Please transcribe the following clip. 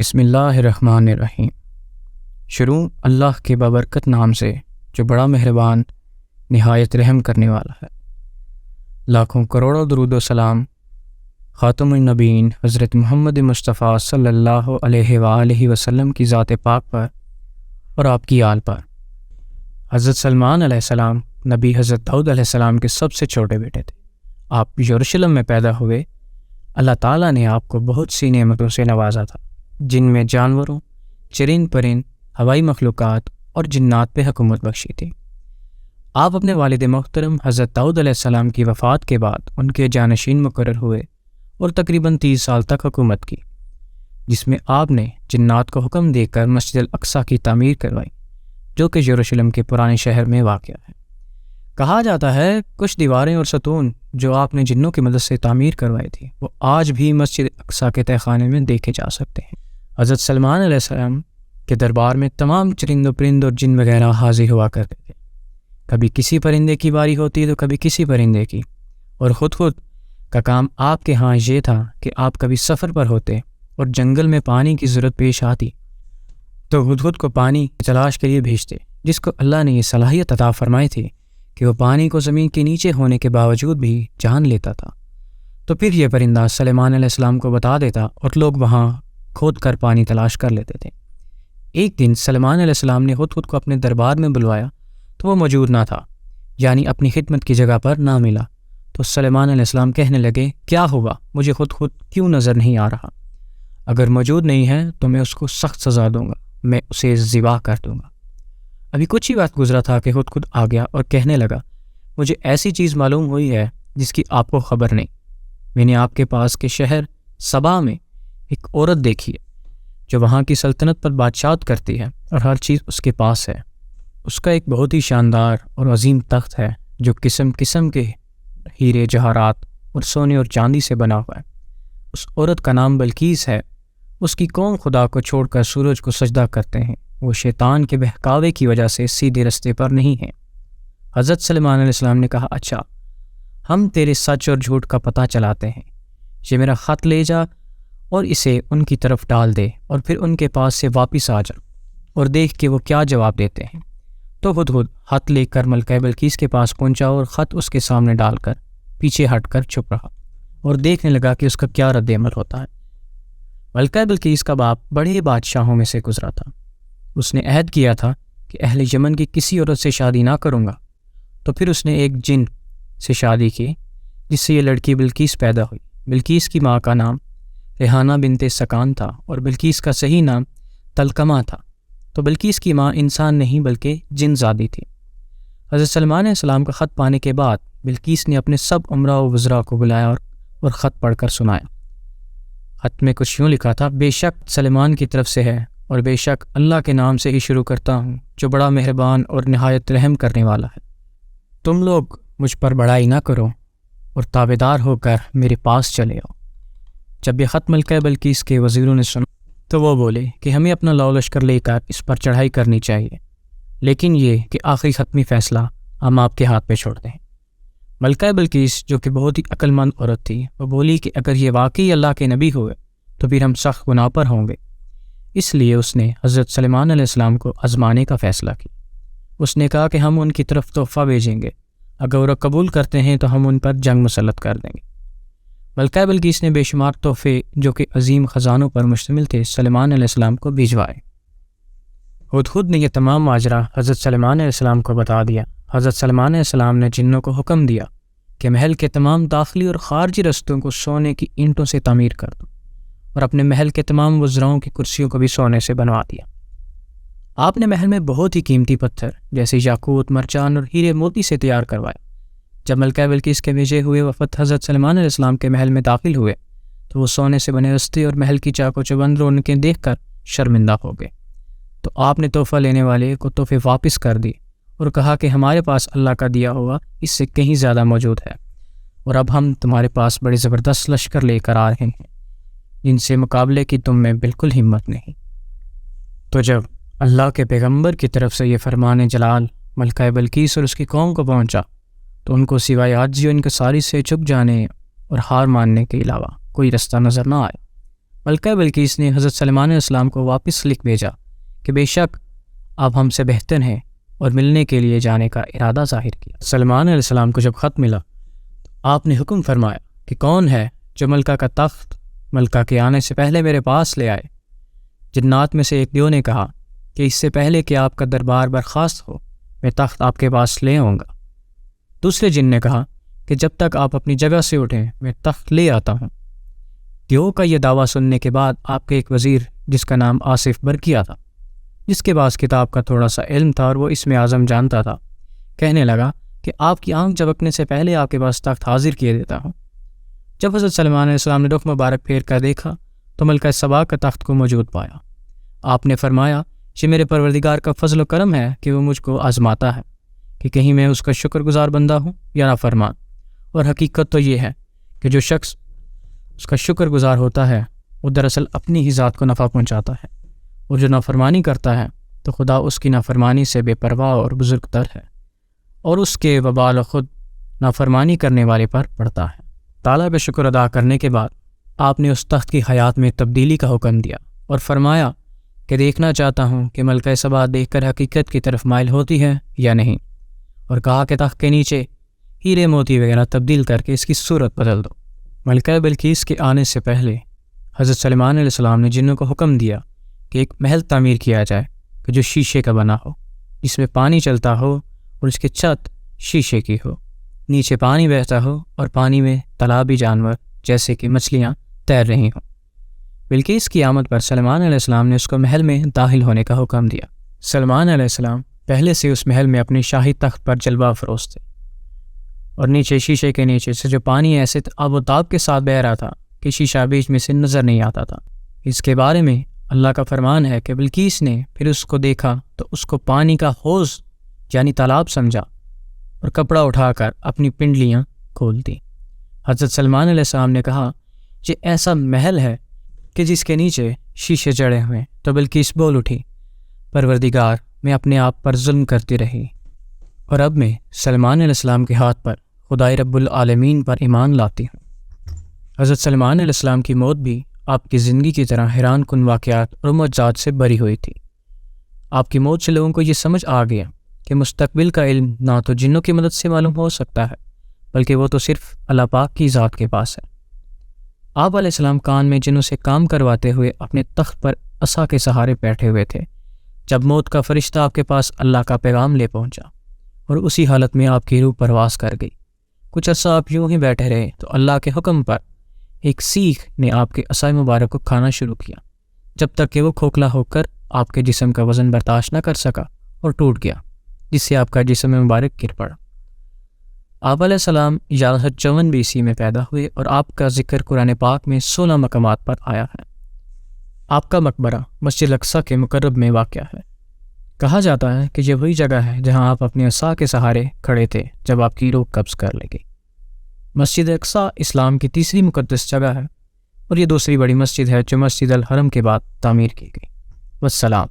بسم اللہ الرحمن الرحیم۔ شروع اللہ کے بابرکت نام سے جو بڑا مہربان نہایت رحم کرنے والا ہے۔ لاکھوں کروڑوں درود و سلام خاتم النبیین حضرت محمد مصطفیٰ صلی اللہ علیہ وآلہ وسلم کی ذات پاک پر اور آپ کی آل پر۔ حضرت سلمان علیہ السلام نبی حضرت داؤد علیہ السلام کے سب سے چھوٹے بیٹے تھے۔ آپ یروشلم میں پیدا ہوئے۔ اللہ تعالیٰ نے آپ کو بہت سی نعمتوں سے نوازا تھا، جن میں جانوروں، چرند پرند، ہوائی مخلوقات اور جنات پہ حکومت بخشی تھی۔ آپ اپنے والد محترم حضرت داؤد علیہ السلام کی وفات کے بعد ان کے جانشین مقرر ہوئے اور تقریباً 30 سال تک حکومت کی، جس میں آپ نے جنات کو حکم دے کر مسجد الاقصیٰ کی تعمیر کروائی، جو کہ یروشلم کے پرانے شہر میں واقع ہے۔ کہا جاتا ہے کچھ دیواریں اور ستون جو آپ نے جنوں کی مدد سے تعمیر کروائی تھی، وہ آج بھی مسجد اقصیٰ کے تہہ خانے میں دیکھے جا سکتے ہیں۔ حضرت سلمان علیہ السلام کے دربار میں تمام چرند و پرند اور جن وغیرہ حاضر ہوا کرتے تھے۔ کبھی کسی پرندے کی باری ہوتی تو کبھی کسی پرندے کی، اور خود کا کام آپ کے ہاں یہ تھا کہ آپ کبھی سفر پر ہوتے اور جنگل میں پانی کی ضرورت پیش آتی تو خود کو پانی کی تلاش کے لیے بھیجتے، جس کو اللہ نے یہ صلاحیت عطا فرمائی تھی کہ وہ پانی کو زمین کے نیچے ہونے کے باوجود بھی جان لیتا تھا۔ تو پھر یہ پرندہ سلیمان علیہ السلام کو بتا دیتا اور لوگ وہاں کھود کر پانی تلاش کر لیتے تھے۔ ایک دن سلیمان علیہ السلام نے خود کو اپنے دربار میں بلوایا تو وہ موجود نہ تھا، یعنی اپنی خدمت کی جگہ پر نہ ملا۔ تو سلیمان علیہ السلام کہنے لگے، کیا ہوا؟ مجھے خود کیوں نظر نہیں آ رہا؟ اگر موجود نہیں ہے تو میں اس کو سخت سزا دوں گا، میں اسے ذبح کر دوں گا۔ ابھی کچھ ہی وقت گزرا تھا کہ خود آ گیا اور کہنے لگا، مجھے ایسی چیز معلوم ہوئی ہے جس کی آپ کو خبر نہیں۔ میں نے آپ کے پاس کے شہر سبا میں ایک عورت دیکھی ہے جو وہاں کی سلطنت پر بادشاہت کرتی ہے اور ہر چیز اس کے پاس ہے۔ اس کا ایک بہت ہی شاندار اور عظیم تخت ہے جو قسم قسم کے ہیرے جواہرات اور سونے اور چاندی سے بنا ہوا ہے۔ اس عورت کا نام بلقیس ہے۔ اس کی قوم خدا کو چھوڑ کر سورج کو سجدہ کرتے ہیں، وہ شیطان کے بہکاوے کی وجہ سے سیدھے رستے پر نہیں ہیں۔ حضرت سلیمان علیہ السلام نے کہا، اچھا، ہم تیرے سچ اور جھوٹ کا پتہ چلاتے ہیں۔ یہ میرا خط لے جا اور اسے ان کی طرف ڈال دے، اور پھر ان کے پاس سے واپس آ جا اور دیکھ کہ وہ کیا جواب دیتے ہیں۔ تو خود خط لے کر ملکہ بلقیس کے پاس پہنچا اور خط اس کے سامنے ڈال کر پیچھے ہٹ کر چھپ رہا اور دیکھنے لگا کہ اس کا کیا رد عمل ہوتا ہے۔ ملکہ بلقیس کا باپ بڑے بادشاہوں میں سے گزرا تھا۔ اس نے عہد کیا تھا کہ اہل یمن کی کسی عورت سے شادی نہ کروں گا۔ تو پھر اس نے ایک جن سے شادی کی جس سے یہ لڑکی بلقیس پیدا ہوئی۔ بلقیس کی ماں کا نام ریحانہ بنت سکان تھا اور بلقیس کا صحیح نام تلقمہ تھا۔ تو بلقیس کی ماں انسان نہیں بلکہ جن زادی تھی۔ حضرت سلمان علیہ السلام کا خط پانے کے بعد بلقیس نے اپنے سب امراء و وزراء کو بلایا اور خط پڑھ کر سنایا۔ خط میں کچھ یوں لکھا تھا، بے شک سلیمان کی طرف سے ہے، اور بے شک اللہ کے نام سے ہی شروع کرتا ہوں جو بڑا مہربان اور نہایت رحم کرنے والا ہے۔ تم لوگ مجھ پر بڑائی نہ کرو اور تابعدار ہو کر میرے پاس چلے آؤ۔ جب یہ خط ملکہ بلقیس کے وزیروں نے سنا تو وہ بولے کہ ہمیں اپنا لو لشکر لے کر اس پر چڑھائی کرنی چاہیے، لیکن یہ کہ آخری حتمی فیصلہ ہم آپ کے ہاتھ پہ چھوڑتے ہیں۔ ملکہ بلقیس جو کہ بہت ہی عقل مند عورت تھی، وہ بولی کہ اگر یہ واقعی اللہ کے نبی ہوئے تو پھر ہم سخت گناہ پر ہوں گے۔ اس لیے اس نے حضرت سلیمان علیہ السلام کو آزمانے کا فیصلہ کیا۔ اس نے کہا کہ ہم ان کی طرف تحفہ بھیجیں گے، اگر وہ قبول کرتے ہیں تو ہم ان پر جنگ مسلط کر دیں گے۔ ملکہ بلقیس نے بے شمار تحفے جو کہ عظیم خزانوں پر مشتمل تھے سلیمان علیہ السلام کو بھیجوائے۔ خود نے یہ تمام ماجرا حضرت سلیمان علیہ السلام کو بتا دیا۔ حضرت سلیمان علیہ السلام نے جنوں کو حکم دیا کہ محل کے تمام داخلی اور خارجی رستوں کو سونے کی اینٹوں سے تعمیر کر دو، اور اپنے محل کے تمام وزراؤں کی کرسیوں کو بھی سونے سے بنوا دیا۔ آپ نے محل میں بہت ہی قیمتی پتھر جیسے یاقوت، مرجان اور ہیرے موتی سے تیار کروائے۔ جب ملکہ بلقیس کے بھیجے ہوئے وفد حضرت سلیمان علیہ السلام کے محل میں داخل ہوئے تو وہ سونے سے بنے رستے اور محل کی چاق و چوبند رونقیں دیکھ کر شرمندہ ہو گئے۔ تو آپ نے تحفہ لینے والے کو تحفے واپس کر دی اور کہا کہ ہمارے پاس اللہ کا دیا ہوا اس سے کہیں زیادہ موجود ہے، اور اب ہم تمہارے پاس بڑے زبردست لشکر لے کر آ رہے ہیں جن سے مقابلے کی تم میں بالکل ہمت نہیں۔ تو جب اللہ کے پیغمبر کی طرف سے یہ فرمان جلال ملکہ بلقیس اور اس کی قوم کو پہنچا تو ان کو سوائے عاجزی و انکساری سے چپ جانے اور ہار ماننے کے علاوہ کوئی رستہ نظر نہ آیا۔ ملکہ بلقیس نے حضرت سلیمان علیہ السلام کو واپس لکھ بھیجا کہ بے شک آپ ہم سے بہتر ہیں، اور ملنے کے لیے جانے کا ارادہ ظاہر کیا۔ سلیمان علیہ السلام کو جب خط ملا تو آپ نے حکم فرمایا کہ کون ہے جو ملکہ کا تخت ملکہ کے آنے سے پہلے میرے پاس لے آئے۔ جنات میں سے ایک دیو نے کہا کہ اس سے پہلے کہ آپ کا دربار برخاست ہو میں تخت آپ کے پاس لے آؤں گا۔ دوسرے جن نے کہا کہ جب تک آپ اپنی جگہ سے اٹھیں میں تخت لے آتا ہوں۔ دیو کا یہ دعویٰ سننے کے بعد آپ کے ایک وزیر جس کا نام آصف برقیہ تھا، جس کے پاس کتاب کا تھوڑا سا علم تھا اور وہ اسم اعظم جانتا تھا، کہنے لگا کہ آپ کی آنکھ جھپکنے سے پہلے آپ کے پاس تخت حاضر کیے دیتا ہوں۔ جب حضرت سلیمان علیہ السلام نے رخ مبارک پھیر کر دیکھا تو ملکہ سبا کا تخت کو موجود پایا۔ آپ نے فرمایا یہ میرے پروردگار کا فضل و کرم ہے کہ وہ مجھ کو آزماتا ہے کہ کہیں میں اس کا شکر گزار بندہ ہوں یا نافرمان، اور حقیقت تو یہ ہے کہ جو شخص اس کا شکر گزار ہوتا ہے وہ دراصل اپنی ہی ذات کو نفع پہنچاتا ہے، اور جو نافرمانی کرتا ہے تو خدا اس کی نافرمانی سے بے پرواہ اور بزرگ تر ہے، اور اس کے وبال خود نافرمانی کرنے والے پر پڑتا ہے۔ تعالیٰ پہ شکر ادا کرنے کے بعد آپ نے اس تخت کی حیات میں تبدیلی کا حکم دیا اور فرمایا کہ دیکھنا چاہتا ہوں کہ ملکہ سبا دیکھ کر حقیقت کی طرف مائل ہوتی ہے یا نہیں، اور کہا کہ تخت کے نیچے ہیرے موتی وغیرہ تبدیل کر کے اس کی صورت بدل دو۔ ملکہ بلقیس کے آنے سے پہلے حضرت سلیمان علیہ السلام نے جنوں کو حکم دیا کہ ایک محل تعمیر کیا جائے کہ جو شیشے کا بنا ہو، جس میں پانی چلتا ہو اور اس کی چھت شیشے کی ہو، نیچے پانی بہتا ہو اور پانی میں تالابی جانور جیسے کہ مچھلیاں تیر رہی ہوں۔ بلقیس کی آمد پر سلیمان علیہ السلام نے اس کو محل میں داخل ہونے کا حکم دیا۔ سلیمان علیہ السلام پہلے سے اس محل میں اپنے شاہی تخت پر جلوہ افروز تھے، اور نیچے شیشے کے نیچے سے جو پانی ایسے آب و تاب کے ساتھ بہہ رہا تھا کہ شیشہ بیچ میں سے نظر نہیں آتا تھا۔ اس کے بارے میں اللہ کا فرمان ہے کہ بلقیس نے پھر اس کو دیکھا تو اس کو پانی کا حوض یعنی تالاب سمجھا اور کپڑا اٹھا کر اپنی پنڈلیاں کھول دیں۔ حضرت سلیمان علیہ السلام نے کہا یہ ایسا محل ہے کہ جس کے نیچے شیشے جڑے ہوئے، تو بلقیس بول اٹھی پروردگار میں اپنے آپ پر ظلم کرتی رہی، اور اب میں سلیمان علیہ السلام کے ہاتھ پر خدائے رب العالمین پر ایمان لاتی ہوں۔ حضرت سلیمان علیہ السلام کی موت بھی آپ کی زندگی کی طرح حیران کن واقعات اور معجزات سے بری ہوئی تھی۔ آپ کی موت سے لوگوں کو یہ سمجھ آ گیا کہ مستقبل کا علم نہ تو جنوں کی مدد سے معلوم ہو سکتا ہے بلکہ وہ تو صرف اللہ پاک کی ذات کے پاس ہے۔ آپ علیہ السلام کان میں جنوں سے کام کرواتے ہوئے اپنے تخت پر عصا کے سہارے بیٹھے ہوئے تھے جب موت کا فرشتہ آپ کے پاس اللہ کا پیغام لے پہنچا، اور اسی حالت میں آپ کی روح پرواز کر گئی۔ کچھ عرصہ آپ یوں ہی بیٹھے رہے تو اللہ کے حکم پر ایک سیخ نے آپ کے عصا مبارک کو کھانا شروع کیا، جب تک کہ وہ کھوکھلا ہو کر آپ کے جسم کا وزن برداشت نہ کر سکا اور ٹوٹ گیا، جس سے آپ کا جسم مبارک گر پڑا۔ آپ علیہ السلام 1154 BC میں پیدا ہوئے، اور آپ کا ذکر قرآن پاک میں 16 مقامات پر آیا ہے۔ آپ کا مقبرہ مسجد اقصی کے مقرب میں واقع ہے۔ کہا جاتا ہے کہ یہ وہی جگہ ہے جہاں آپ اپنے عصا کے سہارے کھڑے تھے جب آپ کی روح قبض کر لے گئی۔ مسجد اقصی اسلام کی تیسری مقدس جگہ ہے، اور یہ دوسری بڑی مسجد ہے جو مسجد الحرم کے بعد تعمیر کی گئی۔ والسلام۔